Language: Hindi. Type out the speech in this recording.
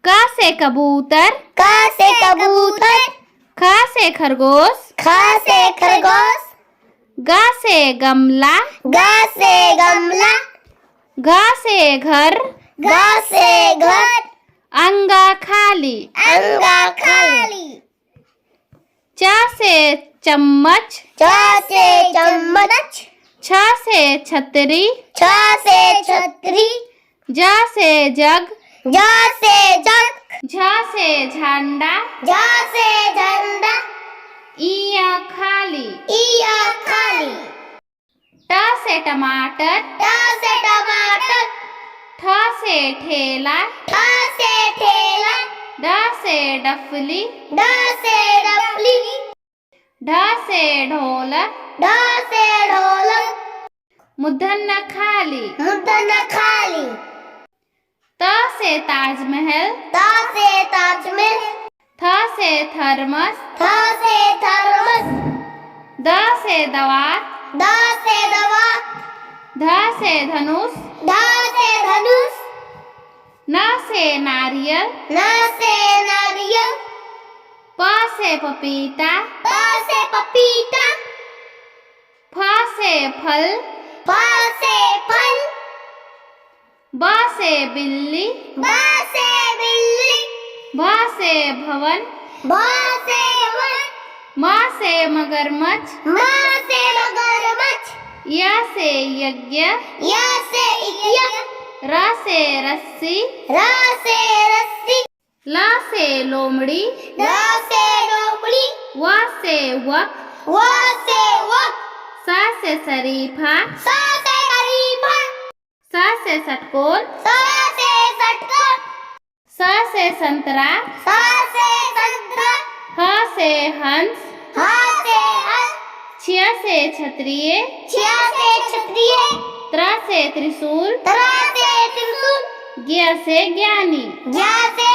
क से कबूतर, क से कबूतर, ख से खरगोश, ख से खरगोश, ग से गमला, ग से गमला, घ से घर, घ से घर, अंगा खाली, अंगा खाली, च से चम्मच, च से चम्मच, छ से छतरी, छ से छतरी, ज से जग, ज से जग, झ से झंडा, झ से झंडा, इया खाली, इया खाली, ट से टमाटर, ट से टमाटर, ठ से ठेला, ठ से ठेला, ड से डफली, ड से डफली, ढ से ढोलक, ढ से ढोलक, मूर्धन्य खाली, मूर्धन्य खाली, त से ताजमहल, त से ताजमहल, थ से थर्मस, थ से थर्मस, द से दवात, द से दवात, ध से धनुष, ध से धनुष, न से नारियल, न से नारियल, प से पपीता, प से पपीता, फ से फल, फ से फल, ब से बिल्ली, ब से बिल्ली, भ से भवन, भ से वन, म से मगरमच्छ, म से मगरमच्छ, य से यज्ञ, य से यज्ञ, र से रस्सी, र से रस्सी, ल से लोमड़ी, ल से लोमड़ी, व से वक, व से वक, स से शरीफा, स से शरीफा, स से षटकोर, स से षटकोर, स से संतरा, स से संतरा, ह से हंस, ह से हंस, छ से क्षत्रिय, छ से क्षत्रिय, त्र से त्रिशूल, त्र से त्रिशूल, ज्ञ से ज्ञानी। ज्ञ से